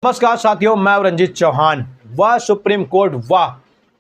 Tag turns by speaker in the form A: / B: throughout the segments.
A: नमस्कार साथियों, मैं रंजीत चौहान। वाह सुप्रीम कोर्ट वाह,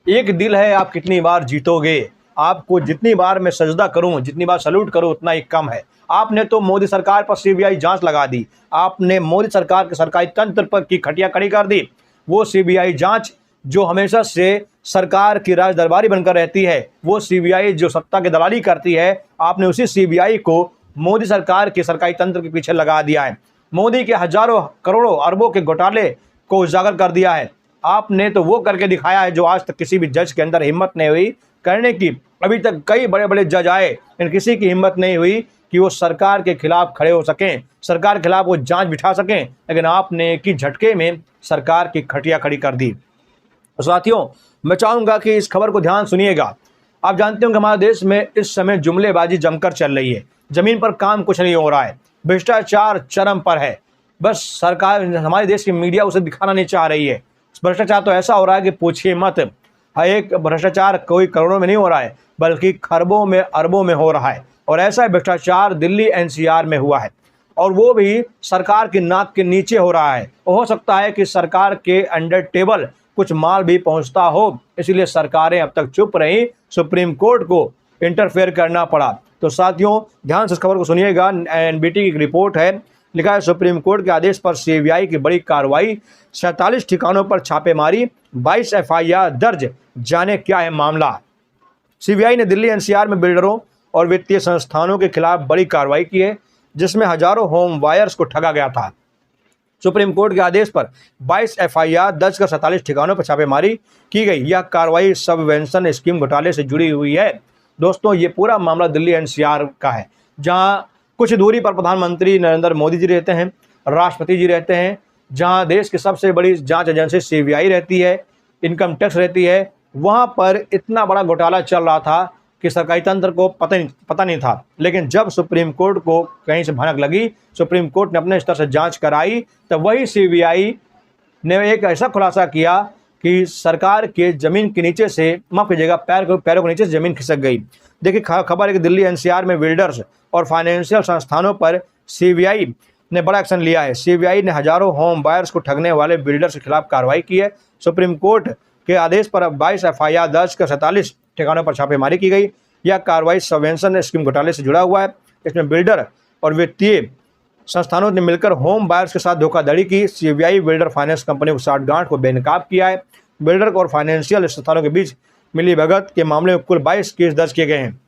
A: एक दिल है आप कितनी बार जीतोगे। आपको जितनी बार मैं सजदा करूं, जितनी बार सल्यूट करूं उतना ही कम है। आपने तो मोदी सरकार पर सीबीआई जांच लगा दी। आपने मोदी सरकार के सरकारी तंत्र पर की खटिया खड़ी कर दी। वो सीबीआई जांच जो हमेशा से सरकार की राज दरबारी बनकर रहती है, वो सीबीआई जो सत्ता की दलाली करती है, आपने उसी सीबीआई को मोदी सरकार के सरकारी तंत्र के पीछे लगा दिया है। मोदी के हजारों करोड़ों अरबों के घोटाले को उजागर कर दिया है। आपने तो वो करके दिखाया है जो आज तक किसी भी जज के अंदर हिम्मत नहीं हुई करने की। अभी तक कई बड़े बड़े जज आए, लेकिन किसी की हिम्मत नहीं हुई कि वो सरकार के खिलाफ खड़े हो सकें, सरकार के खिलाफ वो जांच बिठा सकें। लेकिन आपने एक ही झटके में सरकार की खटिया खड़ी कर दी। तो साथियों, मैं चाहूँगा कि इस खबर को ध्यान सुनिएगा। आप जानते हो कि हमारे देश में इस समय जुमलेबाजी जमकर चल रही है। ज़मीन पर काम कुछ नहीं हो रहा है, भ्रष्टाचार चरम पर है। बस सरकार, हमारे देश की मीडिया उसे दिखाना नहीं चाह रही है। भ्रष्टाचार तो ऐसा हो रहा है कि पूछिए मत। एक भ्रष्टाचार कोई करोड़ों में नहीं हो रहा है, बल्कि खरबों में अरबों में हो रहा है। और ऐसा भ्रष्टाचार दिल्ली एनसीआर में हुआ है, और वो भी सरकार की नाक के नीचे हो रहा है। हो सकता है कि सरकार के अंडर टेबल कुछ माल भी पहुंचता हो, इसलिए सरकारें अब तक चुप रही, सुप्रीम कोर्ट को इंटरफेयर करना पड़ा। तो साथियों, ध्यान से इस खबर को सुनिएगा। एनबीटी की एक रिपोर्ट है, लिखा है सुप्रीम कोर्ट के आदेश पर सीबीआई की बड़ी कार्रवाई, 47 ठिकानों पर छापेमारी, 22 एफआईआर दर्ज, जाने क्या है मामला। सीबीआई ने दिल्ली एनसीआर में बिल्डरों और वित्तीय संस्थानों के खिलाफ बड़ी कार्रवाई की है, जिसमें हजारों होम बायर्स को ठगा गया था। सुप्रीम कोर्ट के आदेश पर 22 एफआईआर दर्ज कर 47 ठिकानों पर छापेमारी की गई। यह कार्रवाई सबवेंशन स्कीम घोटाले से जुड़ी हुई है। दोस्तों, ये पूरा मामला दिल्ली एनसीआर का है, जहां कुछ दूरी पर प्रधानमंत्री नरेंद्र मोदी जी रहते हैं, राष्ट्रपति जी रहते हैं, जहां देश की सबसे बड़ी जांच एजेंसी सीबीआई रहती है, इनकम टैक्स रहती है। वहां पर इतना बड़ा घोटाला चल रहा था कि सरकारी तंत्र को पता नहीं था। लेकिन जब सुप्रीम कोर्ट को कहीं से भनक लगी, सुप्रीम कोर्ट ने अपने स्तर से जांच कराई, तब वही सीबीआई ने एक ऐसा खुलासा किया कि सरकार के जमीन के नीचे से, माफ कीजिएगा, पैरों के नीचे से जमीन खिसक गई। देखिए, खबर है कि दिल्ली एनसीआर में बिल्डर्स और फाइनेंशियल संस्थानों पर सीबीआई ने बड़ा एक्शन लिया है। सीबीआई ने हजारों होम बायर्स को ठगने वाले बिल्डर्स के खिलाफ कार्रवाई की है। सुप्रीम कोर्ट के आदेश पर अब 22 एफआईआर दर्ज कर 47 ठिकानों पर छापेमारी की गई। यह कार्रवाई सबवेंशन स्कीम घोटाले से जुड़ा हुआ है। इसमें बिल्डर और वित्तीय संस्थानों ने मिलकर होम बायर्स के साथ धोखाधड़ी की। सीबीआई बिल्डर फाइनेंस कंपनी को साठगांठ को बेनकाब किया है। बिल्डर और फाइनेंशियल संस्थानों के बीच मिली भगत के मामले में कुल 22 केस दर्ज किए गए हैं।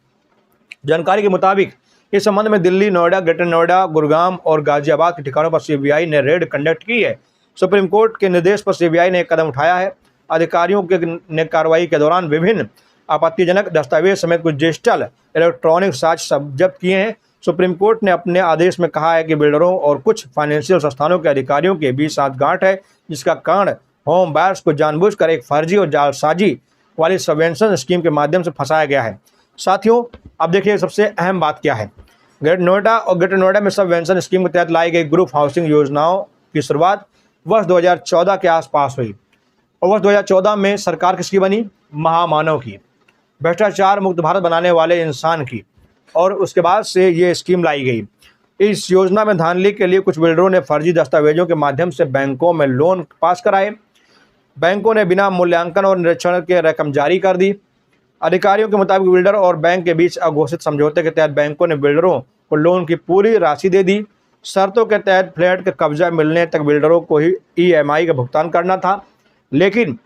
A: जानकारी के मुताबिक इस संबंध में दिल्ली, नोएडा, ग्रेटर नोएडा, गुरुग्राम और गाजियाबाद के ठिकानों पर सीबीआई ने रेड कंडक्ट की है। सुप्रीम कोर्ट के निर्देश पर सीबीआई ने एक कदम उठाया है। अधिकारियों ने कार्रवाई के दौरान विभिन्न आपत्तिजनक दस्तावेज समेत कुछ डिजिटल इलेक्ट्रॉनिक साक्ष्य जब्त किए हैं। सुप्रीम कोर्ट ने अपने आदेश में कहा है कि बिल्डरों और कुछ फाइनेंशियल संस्थानों के अधिकारियों के बीच साठगांठ है, जिसका कारण होम बायर्स को जानबूझकर एक फर्जी और जालसाजी वाली सबवेंशन स्कीम के माध्यम से फंसाया गया है। साथियों, अब देखिए सबसे अहम बात क्या है। ग्रेटर नोएडा और ग्रेटर नोएडा में सबवेंशन स्कीम के तहत लाई गई ग्रुप हाउसिंग योजनाओं की शुरुआत वर्ष 2014 के आसपास हुई, और वर्ष 2014 में सरकार किसकी बनी? महामानव की, भ्रष्टाचार मुक्त भारत बनाने वाले इंसान की। और उसके बाद से ये स्कीम लाई गई। इस योजना में धांधली के लिए कुछ बिल्डरों ने फर्जी दस्तावेजों के माध्यम से बैंकों में लोन पास कराए। बैंकों ने बिना मूल्यांकन और निरीक्षण के रकम जारी कर दी। अधिकारियों के मुताबिक बिल्डर और बैंक के बीच अघोषित समझौते के तहत बैंकों ने बिल्डरों को लोन की पूरी राशि दे दी। शर्तों के तहत फ्लैट का कब्जा मिलने तक बिल्डरों को ही ईएमआई का भुगतान करना था, लेकिन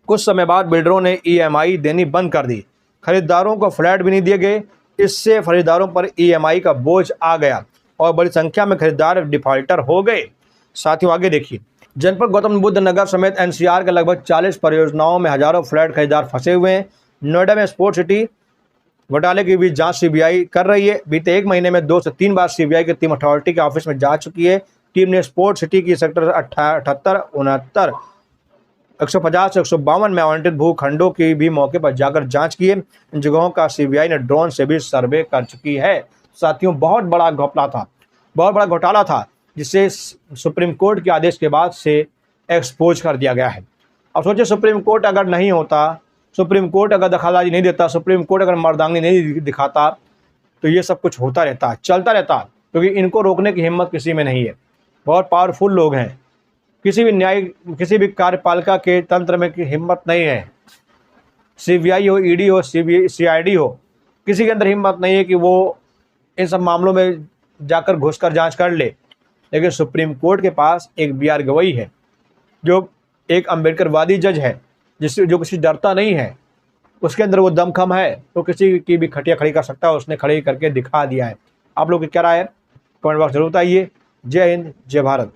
A: कुछ समय बाद बिल्डरों ने ईएमआई देनी बंद कर दी। खरीदारों को फ्लैट भी नहीं दिए गए। इससे खरीदारों पर ईएमआई का बोझ आ गया और बड़ी संख्या में खरीदार डिफॉल्टर हो गए। साथियों, आगे देखिए। जनपद गौतम बुद्ध नगर समेत एनसीआर के लगभग 40 परियोजनाओं में हजारों फ्लैट खरीदार फंसे हुए हैं। नोएडा में स्पोर्ट सिटी घोटाले की भी जांच सीबीआई कर रही है। बीते एक महीने में 2 से 3 बार सीबीआई की टीम अथॉरिटी के ऑफिस में जा चुकी है। टीम ने स्पोर्ट सिटी की सेक्टर 78, 69, 150 से 152 में आवंटित भूखंडों की भी मौके पर जाकर जांच की है। इन जगहों का सीबीआई ने ड्रोन से भी सर्वे कर चुकी है। साथियों, बहुत बड़ा घपला था, बहुत बड़ा घोटाला था, जिसे सुप्रीम कोर्ट के आदेश के बाद से एक्सपोज कर दिया गया है। अब सोचिए, सुप्रीम कोर्ट अगर नहीं होता, सुप्रीम कोर्ट अगर दखलंदाजी नहीं देता, सुप्रीम कोर्ट अगर मर्दांगी नहीं दिखाता, तो ये सब कुछ होता रहता, चलता रहता, क्योंकि इनको रोकने की हिम्मत किसी में नहीं है। बहुत पावरफुल लोग हैं, किसी भी किसी भी कार्यपालिका के तंत्र में की हिम्मत नहीं है, सीबीआई हो, ईडी हो, सीआईडी हो, किसी के अंदर हिम्मत नहीं है कि वो इन सब मामलों में जाकर घुसकर जांच कर ले। लेकिन सुप्रीम कोर्ट के पास एक बीआर गवई है, जो एक अम्बेडकरवादी जज है, जो किसी डरता नहीं है, उसके अंदर वो दमखम है, तो किसी की भी खटिया खड़ी कर सकता है। उसने खड़ी करके दिखा दिया है। आप लोग की क्या राय है, कमेंट बॉक्स जरूर बताइए। जय हिंद, जय भारत।